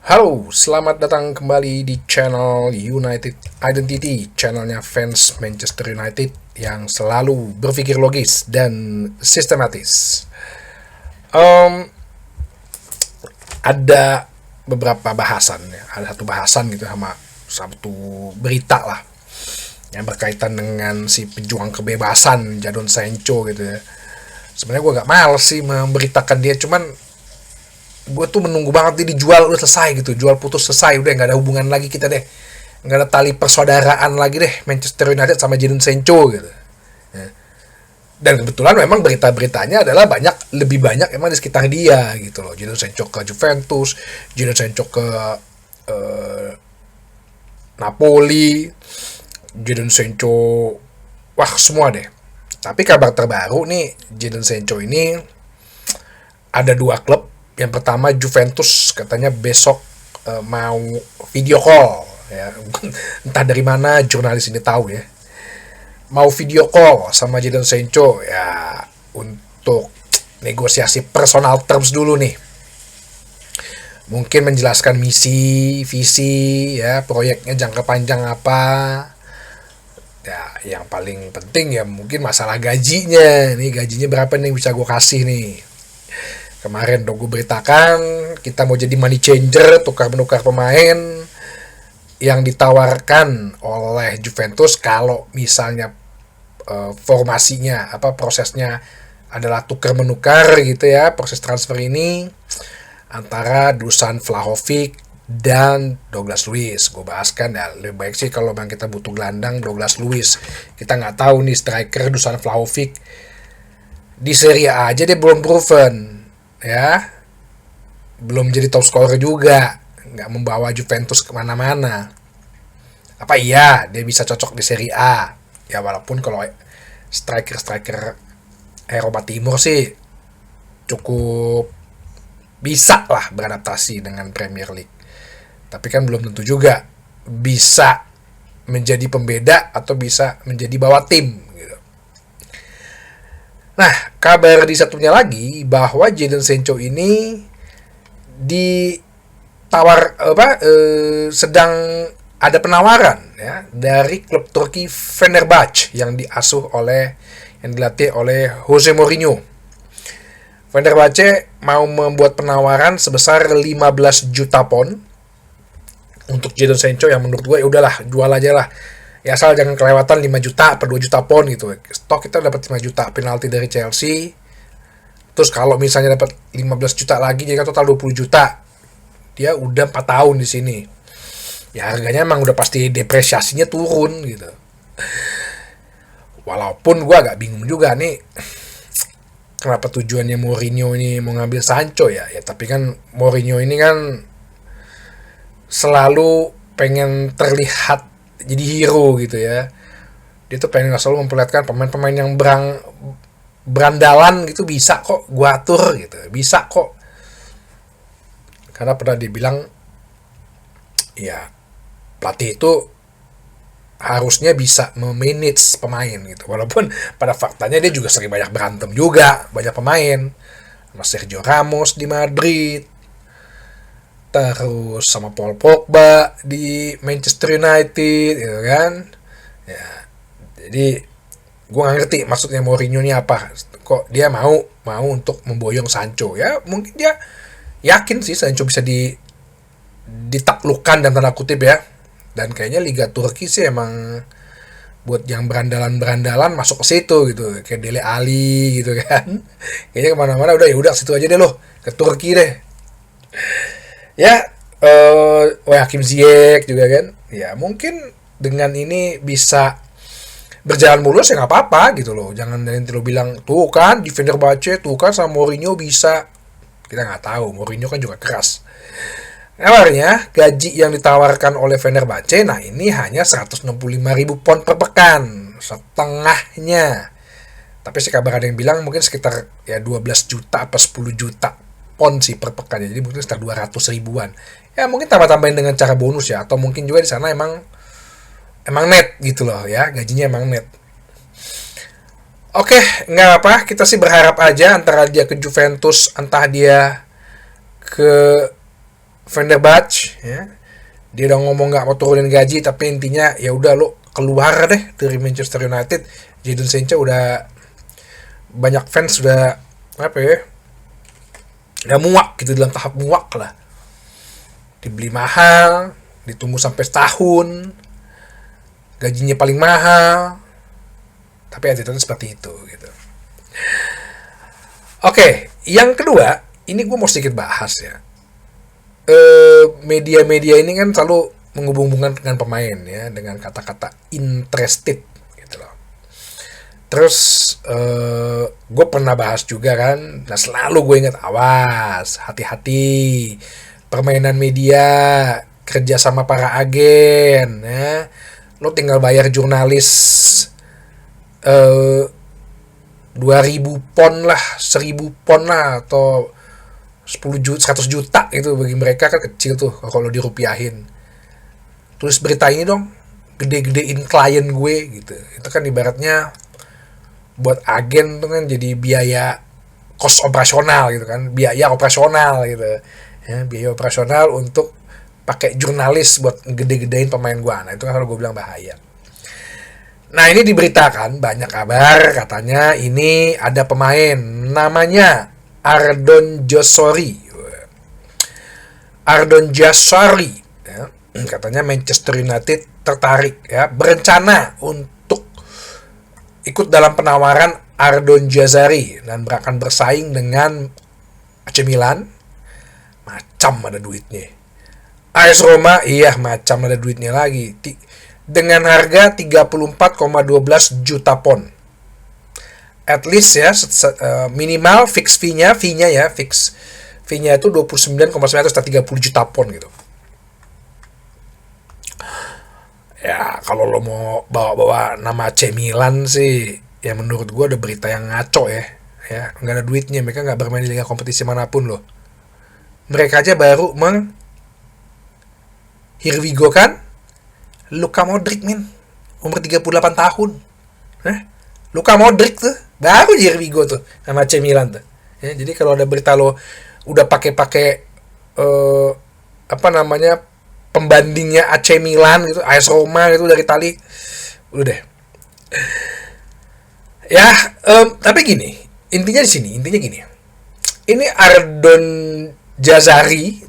Halo, selamat datang kembali di channel United Identity, channelnya fans Manchester United yang selalu berpikir logis dan sistematis. Em, ada beberapa bahasan, ya. Ada satu bahasan gitu sama satu berita lah yang berkaitan dengan si pejuang kebebasan Jadon Sancho gitu ya. Sebenarnya gue gak males sih memberitakan dia, cuman gue tuh menunggu banget dia dijual udah selesai gitu, jual putus selesai, udah nggak ada hubungan lagi kita deh, nggak ada tali persaudaraan lagi deh Manchester United sama Jadon Sancho gitu ya. Dan kebetulan memang berita-beritanya adalah lebih banyak emang di sekitar dia gitu loh. Jadon Sancho ke Juventus, Jadon Sancho ke eh, Napoli, Jadon Sancho, wah semua deh. Tapi kabar terbaru nih, Jadon Sancho ini ada dua klub. Yang pertama Juventus katanya besok mau video call ya. Entah dari mana jurnalis ini tahu ya. Mau video call sama Jadon Sancho ya untuk negosiasi personal terms dulu nih. Mungkin menjelaskan misi, visi ya, proyeknya jangka panjang apa. Ya, yang paling penting ya mungkin masalah gajinya. Nih gajinya berapa nih bisa gue kasih nih. Kemarin dong gue beritakan kita mau jadi money changer, tukar menukar pemain yang ditawarkan oleh Juventus kalau misalnya formasinya apa prosesnya adalah tukar menukar gitu ya, proses transfer ini antara Dusan Vlahovic dan Douglas Luiz. Gue bahas kan ya, lebih baik sih kalau memang kita butuh gelandang Douglas Luiz. Kita nggak tahu nih striker Dusan Vlahovic di Serie A aja dia belum proven ya, belum jadi top scorer juga, nggak membawa Juventus kemana-mana. Apa iya dia bisa cocok di Serie A ya, walaupun kalau striker Eropa Timur sih cukup bisa lah beradaptasi dengan Premier League, tapi kan belum tentu juga bisa menjadi pembeda atau bisa menjadi bawa tim gitu. Nah, kabar di satunya lagi bahwa Jadon Sancho ini ditawar sedang ada penawaran ya dari klub Turki Fenerbahce yang dilatih oleh Jose Mourinho. Fenerbahce mau membuat penawaran sebesar 15 juta pound untuk Jadon Sancho, yang menurut gue ya udahlah jual aja lah. Ya asal jangan kelewatan 5 juta per 2 juta pound gitu. Stok kita dapat 5 juta penalti dari Chelsea. Terus kalau misalnya dapat 15 juta lagi jadi total 20 juta. Dia udah 4 tahun di sini. Ya harganya emang udah pasti depresiasinya turun gitu. Walaupun gue agak bingung juga nih, kenapa tujuannya Mourinho ini mau ngambil Sancho ya. Ya tapi kan Mourinho ini kan selalu pengen terlihat jadi hero gitu ya. Dia tuh pengen selalu memperlihatkan pemain-pemain yang berandalan gitu bisa kok gua atur gitu, bisa kok. Karena pernah dibilang ya pelatih itu harusnya bisa memanage pemain gitu. Walaupun pada faktanya dia juga sering banyak berantem juga, banyak pemain. Sama Sergio Ramos di Madrid, terus sama Paul Pogba di Manchester United gitu kan ya. Jadi gue nggak ngerti maksudnya Mourinho ini apa, kok dia mau untuk memboyong Sancho ya. Mungkin dia yakin sih Sancho bisa ditaklukkan dan tanda kutip ya, dan kayaknya Liga Turki sih emang buat yang berandalan masuk ke situ gitu, kayak Dele Alli gitu kan. Kayaknya kemana-mana udah ya udah situ aja deh loh, ke Turki deh ya. Hakim Ziyech juga kan ya, mungkin dengan ini bisa berjalan mulus ya nggak apa-apa gitu loh. Jangan nanti lo bilang tuh kan di Fenerbahce tuh kan sama Mourinho bisa, kita nggak tahu, Mourinho kan juga keras. Kabarnya gaji yang ditawarkan oleh Fenerbahce nah ini hanya 165.000 pound per pekan, setengahnya. Tapi sih kabar ada yang bilang mungkin sekitar ya 12 juta apa 10 juta pound sih per pekan ya. Jadi mungkin sekitar 200 ribuan. Ya mungkin tambah-tambahin dengan cara bonus ya, atau mungkin juga di sana emang net gitu loh ya, gajinya emang net. Oke, nggak apa, kita sih berharap aja antara dia ke Juventus, entah dia ke Fenerbahce ya. Dia udah ngomong nggak mau turunin gaji, tapi intinya ya udah lo keluar deh dari Manchester United. Jadon Sancho udah banyak fans sudah apa ya, udah muak gitu, dalam tahap muak lah. Dibeli mahal, ditunggu sampai setahun, gajinya paling mahal, tapi attitude seperti itu gitu. Oke, yang kedua, ini gue mau sedikit bahas ya. Media-media ini kan selalu menghubung-hubungkan dengan pemain ya, dengan kata-kata interested gitu loh. Terus gue pernah bahas juga kan, nah selalu gue ingat, awas, hati-hati permainan media, kerja sama para agen ya. Lo tinggal bayar jurnalis 2000 pon lah, 1000 pon lah, atau 10 juta, 100 juta itu bagi mereka kan kecil tuh kalau dirupiahin. Tulis berita ini dong, gede-gedein klien gue gitu. Itu kan ibaratnya buat agen tuh kan jadi biaya kos operasional gitu kan, biaya operasional gitu ya, biaya operasional untuk pakai jurnalis buat gede-gedein pemain gue. Nah itu kan kalau gue bilang bahaya. Nah ini diberitakan banyak kabar katanya ini ada pemain namanya Ardon Jasori ya. Katanya Manchester United tertarik ya, berencana untuk ikut dalam penawaran Ardon Jazari dan akan bersaing dengan AC Milan. Macam ada duitnya. AS Roma iya macam ada duitnya lagi. Dengan harga 34,12 juta pon. At least ya, minimal fix fee-nya ya, fix fee-nya itu 29,930 juta pon gitu. Ya, kalau lo mau bawa-bawa nama AC Milan sih, ya menurut gue ada berita yang ngaco ya. Ya, nggak ada duitnya, mereka nggak bermain di liga kompetisi manapun loh. Mereka aja baru here we go kan? Luka Modric min, umur 38 tahun. Luka Modric tuh baru here we go tuh sama AC Milan tuh. Ya, jadi kalau ada berita lo udah pakai pembandingnya AC Milan gitu, AS Roma gitu dari tali, udah deh. Ya, tapi gini, intinya gini. Ini Ardon Jazari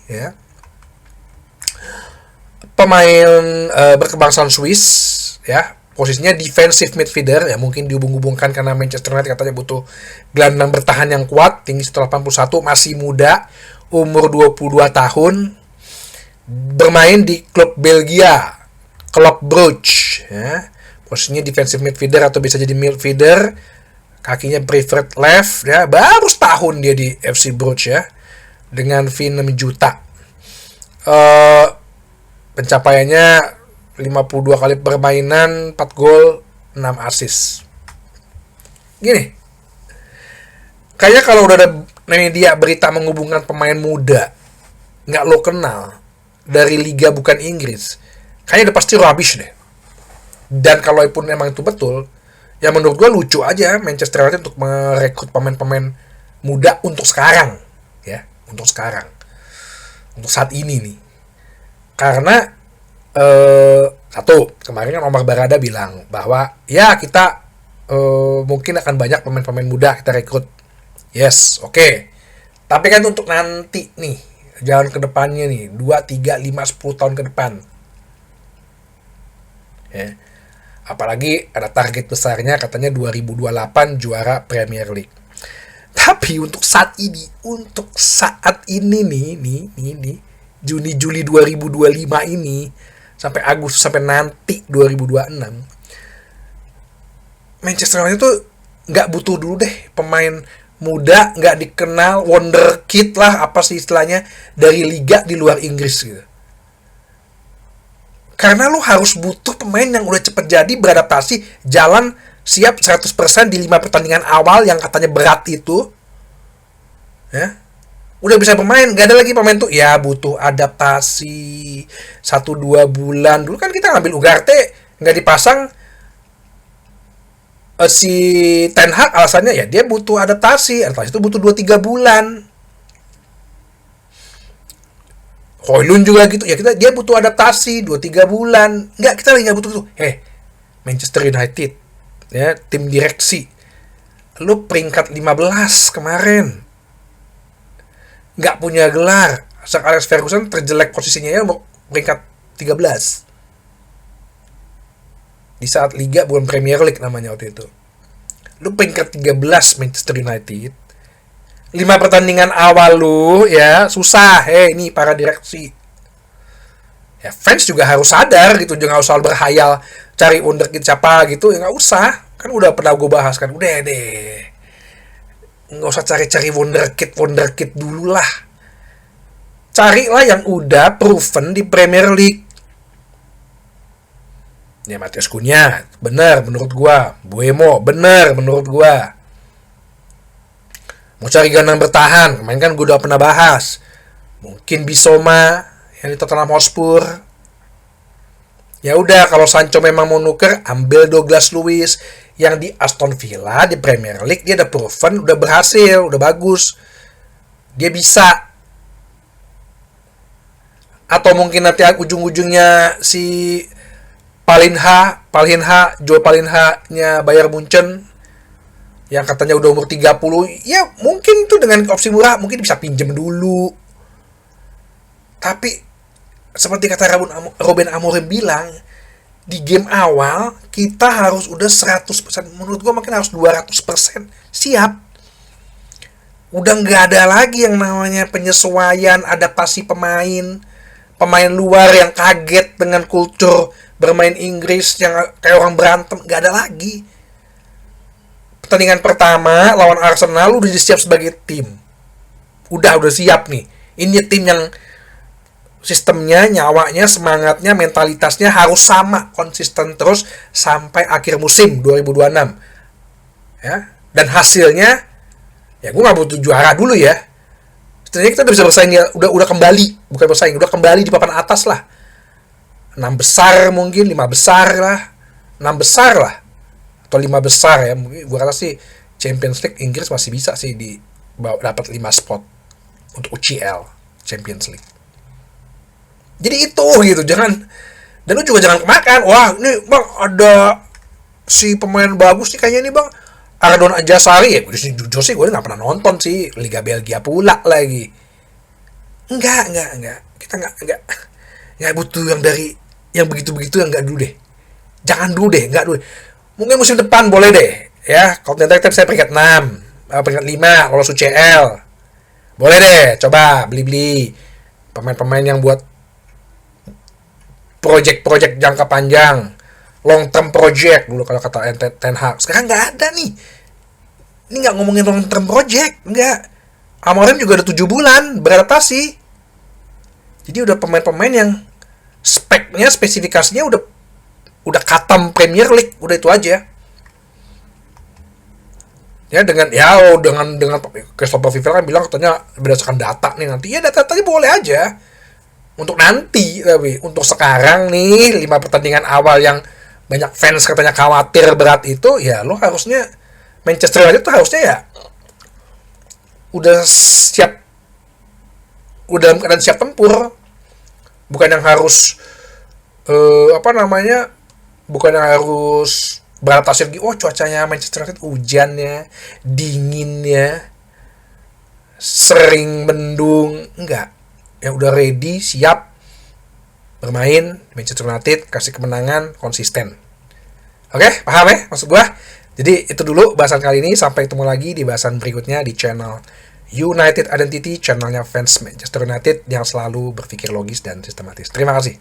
ya. Pemain berkebangsaan Swiss ya, posisinya defensive midfielder ya, mungkin dihubung-hubungkan karena Manchester United katanya butuh gelandang bertahan yang kuat, tinggi 181, masih muda, umur 22 tahun, bermain di klub Belgia, Club Brugge ya. Posisinya defensive midfielder atau bisa jadi midfielder, kakinya preferred left ya, baru setahun dia di FC Brugge ya, dengan fee 6 juta. Pencapaiannya 52 kali permainan, 4 gol, 6 assist. Gini, kayaknya kalau udah ada media berita menghubungkan pemain muda nggak lo kenal dari liga bukan Inggris, kayaknya udah pasti rubbish deh. Dan kalau pun emang itu betul, ya menurut gue lucu aja Manchester United untuk merekrut pemain-pemain muda untuk sekarang ya, untuk saat ini nih. Karena satu, kemarin kan Omar Barada bilang bahwa ya kita mungkin akan banyak pemain-pemain muda kita rekrut. Yes, oke. Tapi kan untuk nanti nih, jalan ke depannya nih, 2, 3, 5, 10 tahun ke depan. Ya. Apalagi ada target besarnya katanya 2028 juara Premier League. Tapi untuk saat ini nih Juni Juli 2025 ini sampai Agustus sampai nanti 2026, Manchester United tuh nggak butuh dulu deh pemain muda nggak dikenal wonderkid lah apa sih istilahnya dari liga di luar Inggris gitu. Karena lu harus butuh pemain yang udah cepet jadi, beradaptasi, jalan siap 100% di 5 pertandingan awal yang katanya berat itu ya. Udah bisa bermain, gak ada lagi pemain tuh ya butuh adaptasi 1-2 bulan. Dulu kan kita ngambil Ugarte nggak dipasang, si Ten Hag alasannya ya dia butuh adaptasi itu butuh 2-3 bulan. Højlund juga gitu ya, dia butuh adaptasi 2-3 bulan. Enggak, kita lagi nggak butuh itu. Manchester United ya, tim direksi, lu peringkat 15 kemarin, nggak punya gelar. Sir Alex Ferguson terjelek posisinya ya peringkat 13 di saat Liga bukan Premier League namanya waktu itu. Lu peringkat 13 Manchester United, 5 pertandingan awal lu ya susah. Ini para direksi ya, fans juga harus sadar gitu, jangan usah berhayal cari wonderkid siapa gitu ya, nggak usah, kan udah pernah gue bahas kan, udah deh, nggak usah cari-cari wonderkid dulu lah, carilah yang udah proven di Premier League. Ya Matheus Cunha bener menurut gua, Buemo bener menurut gua. Mau cari gelandang bertahan, kemarin kan gue udah pernah bahas, mungkin Bissouma yang di Tottenham Hotspur. Ya udah, kalau Sancho memang mau nuker, ambil Douglas Luiz yang di Aston Villa di Premier League, dia udah proven, udah berhasil, udah bagus, dia bisa. Atau mungkin nanti ujung-ujungnya si Joe Palinha-nya Bayern Munchen yang katanya udah umur 30, ya mungkin tuh dengan opsi murah mungkin bisa pinjem dulu. Tapi seperti kata Ruben Amorim bilang, di game awal kita harus udah 100%, menurut gua makin harus 200% siap. Udah nggak ada lagi yang namanya penyesuaian, adaptasi pemain luar yang kaget dengan kultur bermain Inggris yang kayak orang berantem, nggak ada lagi. Pertandingan pertama lawan Arsenal udah siap sebagai tim, udah siap nih. Ini tim yang sistemnya, nyawanya, semangatnya, mentalitasnya harus sama, konsisten terus sampai akhir musim 2026 ya. Dan hasilnya ya gue nggak butuh juara dulu ya, setidaknya kita udah bisa bersaing ya, udah kembali, bukan bersaing, udah kembali di papan atas lah, 6 besar mungkin, 5 besar lah, 6 besar lah, atau 5 besar ya. Mungkin gue rasa sih Champions League Inggris masih bisa sih dapat 5 spot untuk UCL Champions League. Jadi itu gitu, jangan, dan lu juga jangan kemakan, wah ini bang ada si pemain bagus nih kayaknya nih bang, Ardon Ajasari ya. Jujur sih gue nggak pernah nonton sih Liga Belgia pula lagi. Enggak, kita nggak butuh yang dari yang begitu yang nggak dulu deh, jangan dulu deh, nggak dulu. Mungkin musim depan boleh deh ya, kalau nanti saya peringkat 6, peringkat 5 lolos UCL, boleh deh coba beli pemain-pemain yang buat project jangka panjang, long term project dulu kalau kata Ten Hag. Sekarang nggak ada nih. Ini nggak ngomongin long term project, nggak. Amorim juga udah 7 bulan beradaptasi. Jadi udah pemain-pemain yang spesifikasinya udah katam Premier League, udah itu aja. Ya dengan Christopher Vivell kan bilang katanya berdasarkan data nih nanti. Ya data-datanya boleh aja. Untuk nanti, tapi untuk sekarang nih 5 pertandingan awal yang banyak fans katanya khawatir berat itu, ya lo harusnya Manchester United tuh harusnya ya udah siap, udah dalam keadaan siap tempur, bukan yang harus bukan yang harus beradaptasi lagi. Cuacanya Manchester United hujannya, dinginnya, sering mendung, enggak. Ya udah ready, siap bermain Manchester United, kasih kemenangan, konsisten. Oke, paham ya maksud gua? Jadi itu dulu bahasan kali ini, sampai ketemu lagi di bahasan berikutnya di channel United Identity, channelnya fans Manchester United yang selalu berpikir logis dan sistematis. Terima kasih.